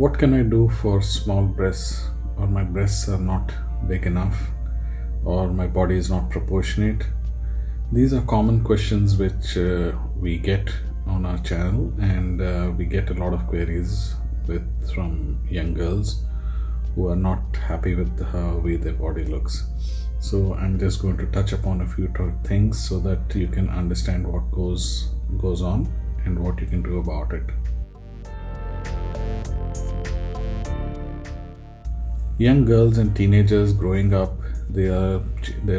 What can I do for small breasts, or my breasts are not big enough, or my body is not proportionate? These are common questions which we get on our channel, and we get a lot of queries from young girls who are not happy with the way their body looks. So I'm just going to touch upon a few things so that you can understand what goes on and what you can do about it. Young girls and teenagers growing up, their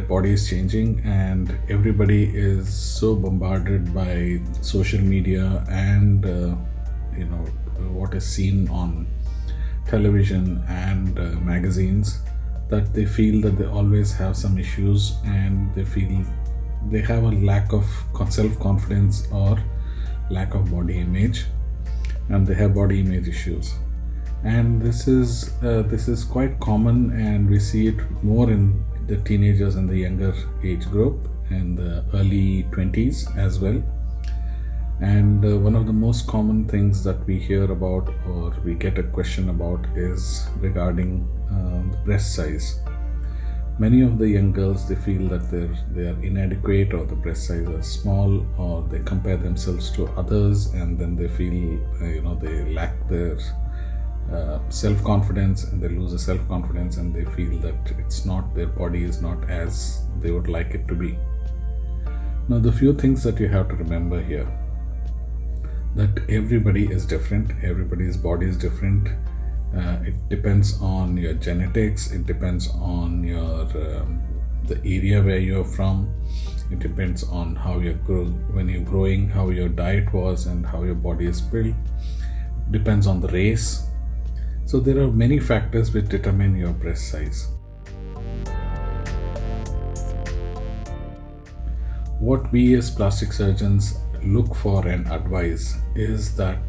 body is changing, and everybody is so bombarded by social media and what is seen on television and magazines, that they feel that they always have some issues, and they feel they have a lack of self-confidence or lack of body image, and they have body image issues. And this is quite common, and we see it more in the teenagers and the younger age group, in the early 20s as well. And one of the most common things that we hear about, or we get a question about, is regarding the breast size. Many of the young girls, they feel that they are inadequate, or the breast size is small, or they compare themselves to others, and then they feel they lack their self-confidence, and they lose the self-confidence, and they feel that their body is not as they would like it to be. Now, the few things that you have to remember here, that everybody is different, everybody's body is different. It depends on your genetics, it depends on your the area where you're from, it depends on how when you're growing, how your diet was, and how your body is built. It depends on the race. So there are many factors which determine your breast size. What we as plastic surgeons look for and advise is that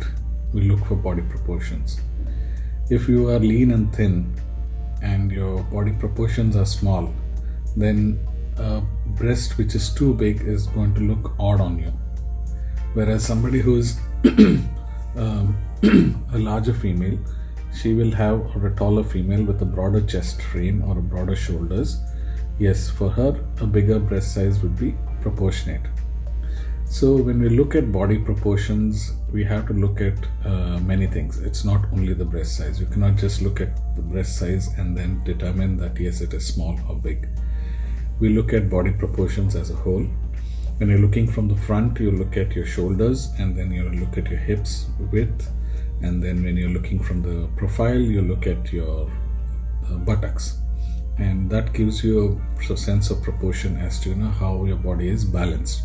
we look for body proportions. If you are lean and thin and your body proportions are small, then a breast which is too big is going to look odd on you. Whereas somebody who is a larger female, she will have, or a taller female with a broader chest frame or a broader shoulders. Yes, for her, a bigger breast size would be proportionate. So when we look at body proportions, we have to look at many things. It's not only the breast size. You cannot just look at the breast size and then determine that yes, it is small or big. We look at body proportions as a whole. When you're looking from the front, you look at your shoulders, and then you look at your hips width. And then when you're looking from the profile, you look at your buttocks, and that gives you a sense of proportion as to how your body is balanced.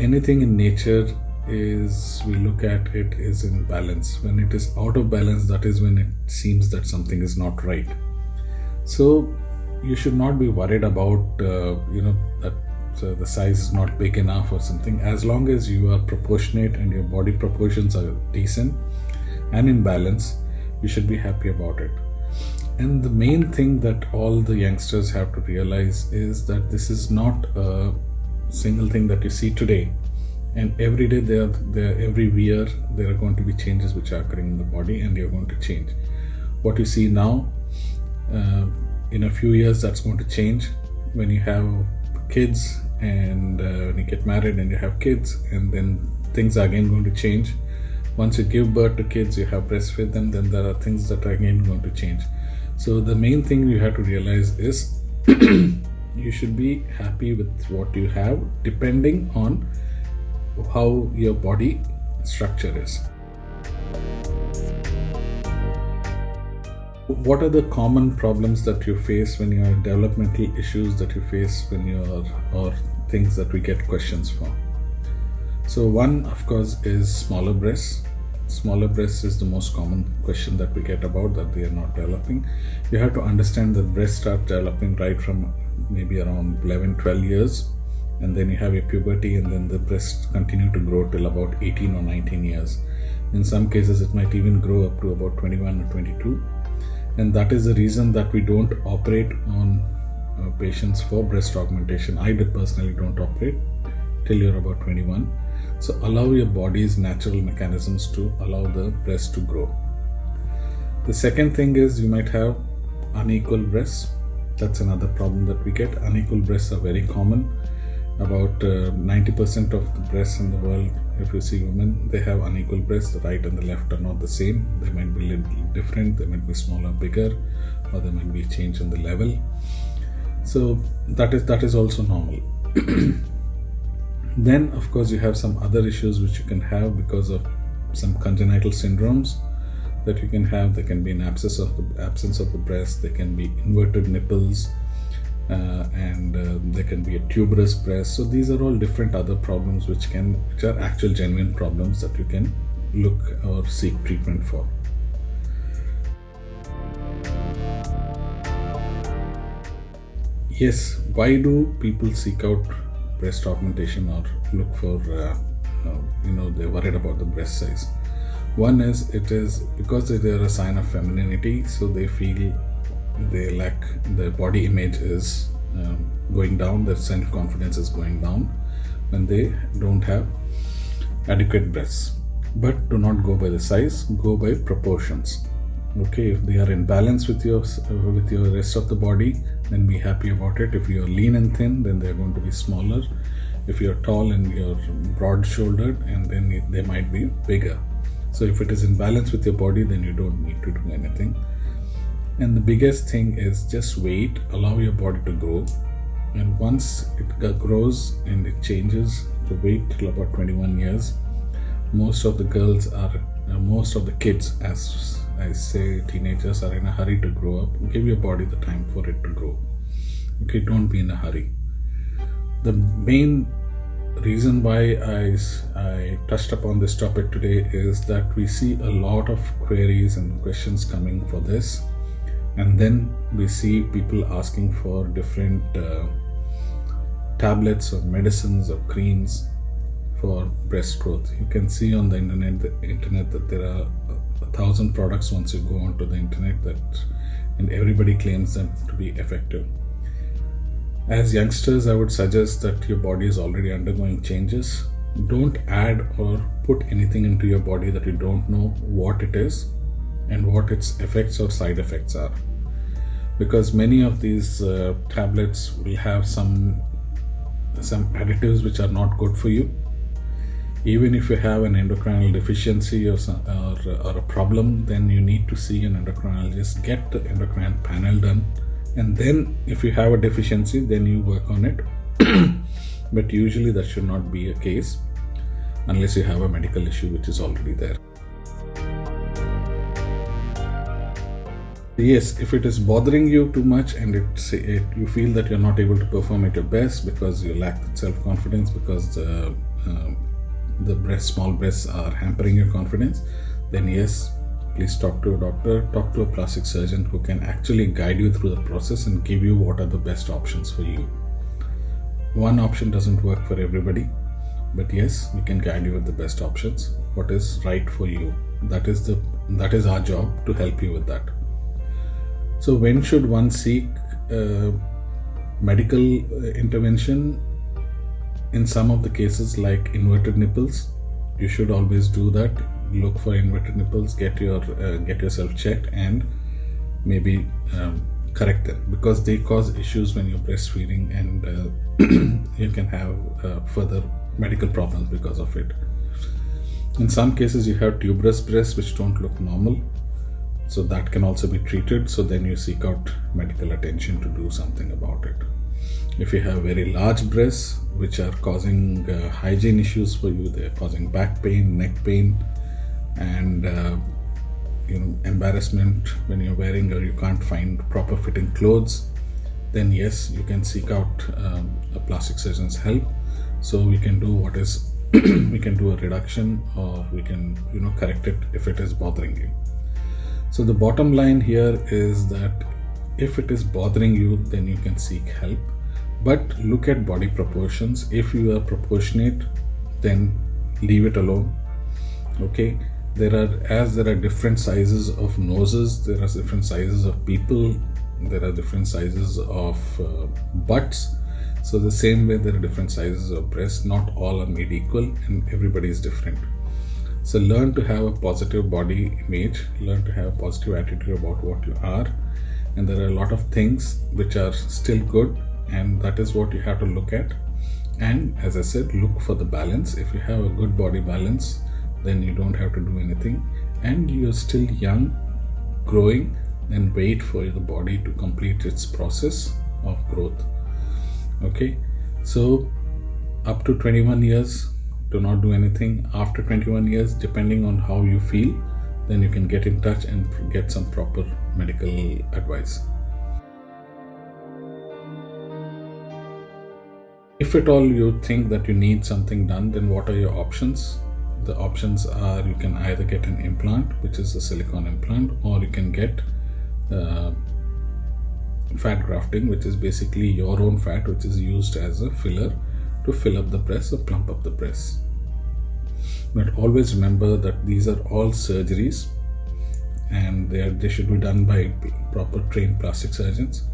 Anything in nature is, we look at it, is in balance. When it is out of balance, that is when it seems that something is not right. So you should not be worried about that the size is not big enough or something. As long as you are proportionate and your body proportions are decent and in balance, you should be happy about it. And the main thing that all the youngsters have to realize is that this is not a single thing that you see today, and every day every year there are going to be changes which are occurring in the body, and you're going to change. What you see now, in a few years that's going to change. When you have kids, and when you get married and you have kids, and then things are again going to change. Once you give birth to kids, you have breastfeed them, then there are things that are again going to change. So the main thing you have to realize is you should be happy with what you have, depending on how your body structure is. What are the common problems that you face when you have developmental issues that you face when or things that we get questions for? So one, of course, is smaller breasts. Smaller breasts is the most common question that we get about, that they are not developing. You have to understand that breasts start developing right from maybe around 11-12 years, and then you have your puberty, and then the breasts continue to grow till about 18 or 19 years. In some cases, it might even grow up to about 21 or 22. And that is the reason that we don't operate on patients for breast augmentation. I personally don't operate till you're about 21. So allow your body's natural mechanisms to allow the breast to grow. The second thing is you might have unequal breasts. That's another problem that we get. Unequal breasts are very common. About 90% of the breasts in the world, if you see women, they have unequal breasts. The right and the left are not the same. They might be a little different. They might be smaller, bigger, or there might be a change in the level. So that is also normal. Then, of course, you have some other issues which you can have because of some congenital syndromes that you can have. There can be an absence of the breast. There can be inverted nipples, and there can be a tuberous breast. So these are all different other problems which are actual genuine problems that you can look or seek treatment for. Yes, why do people seek out breast augmentation or look for, they're worried about the breast size? One is, it is because they are a sign of femininity, so they feel they lack, their body image is going down, their self-confidence is going down when they don't have adequate breasts. But do not go by the size, go by proportions. Okay, if they are in balance with your rest of the body, then be happy about it. If you are lean and thin, then they're going to be smaller. If you're tall and you're broad-shouldered, and then they might be bigger. So if it is in balance with your body, then you don't need to do anything. And the biggest thing is just wait, allow your body to grow. And once it grows and it changes, to wait till about 21 years. Most of the kids, as I say, teenagers are in a hurry to grow up. Give your body the time for it to grow. Okay, don't be in a hurry. The main reason why I touched upon this topic today is that we see a lot of queries and questions coming for this, and then we see people asking for different tablets or medicines or creams for breast growth. You can see on the internet that there are 1,000 products once you go onto the internet, and everybody claims them to be effective. As youngsters, I would suggest that your body is already undergoing changes. Don't add or put anything into your body that you don't know what it is and what its effects or side effects are. Because many of these tablets will have some additives which are not good for you. Even if you have an endocrinal deficiency or a problem, then you need to see an endocrinologist, get the endocrine panel done, and then if you have a deficiency, then you work on it. But usually that should not be a case unless you have a medical issue which is already there. Yes, if it is bothering you too much and you feel that you're not able to perform at your best because you lack self-confidence, because the small breasts are hampering your confidence, then yes, please talk to a doctor, talk to a plastic surgeon who can actually guide you through the process and give you what are the best options for you. One option doesn't work for everybody, but yes, we can guide you with the best options, what is right for you. That is our job, to help you with that. So when should one seek medical intervention? In some of the cases, like inverted nipples, you should always do that. Look for inverted nipples, get yourself checked, and maybe correct them, because they cause issues when you're breastfeeding, and you can have further medical problems because of it. In some cases, you have tuberous breasts which don't look normal, so that can also be treated. So then you seek out medical attention to do something about it. If you have very large breasts which are causing hygiene issues for you, they're causing back pain, neck pain, and embarrassment when you're wearing, or you can't find proper fitting clothes, then yes, you can seek out a plastic surgeon's help. So we can do we can do a reduction, or we can correct it if it is bothering you. So the bottom line here is that if it is bothering you, then you can seek help. But look at body proportions. If you are proportionate, then leave it alone. Okay, there are different sizes of noses, there are different sizes of people, there are different sizes of butts. So the same way there are different sizes of breasts, not all are made equal and everybody is different. So learn to have a positive body image, learn to have a positive attitude about what you are, and there are a lot of things which are still good, and that is what you have to look at. And as I said, look for the balance. If you have a good body balance, then you don't have to do anything, and you're still young, growing, then wait for the body to complete its process of growth. Okay, so up to 21 years, do not do anything. After 21 years, depending on how you feel, then you can get in touch and get some proper medical advice. If at all you think that you need something done, then what are your options? The options are, you can either get an implant, which is a silicone implant, or you can get fat grafting, which is basically your own fat, which is used as a filler to fill up the breast or plump up the breast. But always remember that these are all surgeries, and they should be done by proper trained plastic surgeons.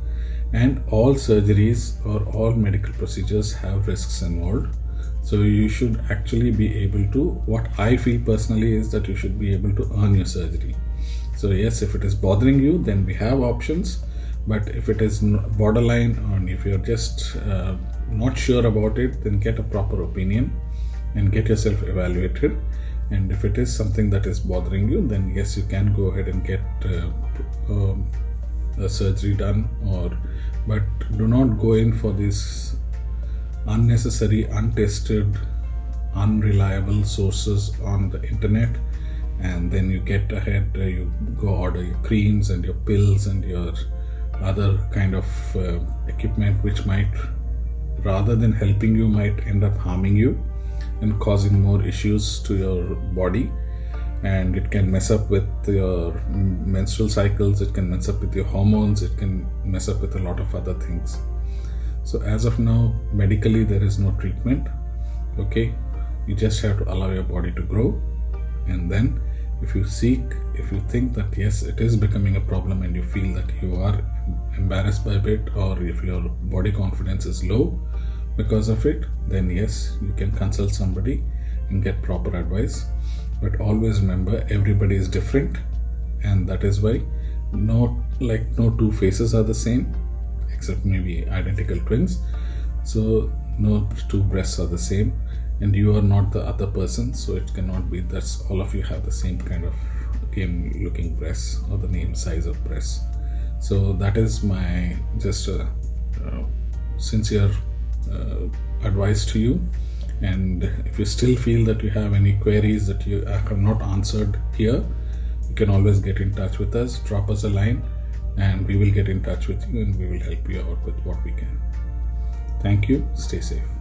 And all surgeries or all medical procedures have risks involved. So you should actually be able to, what I feel personally is that you should be able to earn your surgery. So yes, if it is bothering you, then we have options. But if it is borderline, and if you're just not sure about it, then get a proper opinion and get yourself evaluated. And if it is something that is bothering you, then yes, you can go ahead and get a surgery done. But do not go in for this unnecessary, untested, unreliable sources on the internet, and then you get ahead, you go order your creams and your pills and your other kind of equipment, which might, rather than helping you, might end up harming you and causing more issues to your body. And it can mess up with your menstrual cycles, it can mess up with your hormones, it can mess up with a lot of other things. So as of now, medically there is no treatment. Okay, you just have to allow your body to grow, and then if you think that yes, it is becoming a problem and you feel that you are embarrassed by it, or if your body confidence is low because of it, then yes, you can consult somebody and get proper advice. But always remember, everybody is different, and that is why no two faces are the same, except maybe identical twins. So no two breasts are the same, and you are not the other person, so it cannot be that all of you have the same kind of game looking breasts or the same size of breasts. So that is my just sincere advice to you. And if you still feel that you have any queries that you have not answered here, you can always get in touch with us, drop us a line, and we will get in touch with you and we will help you out with what we can. Thank you. Stay safe.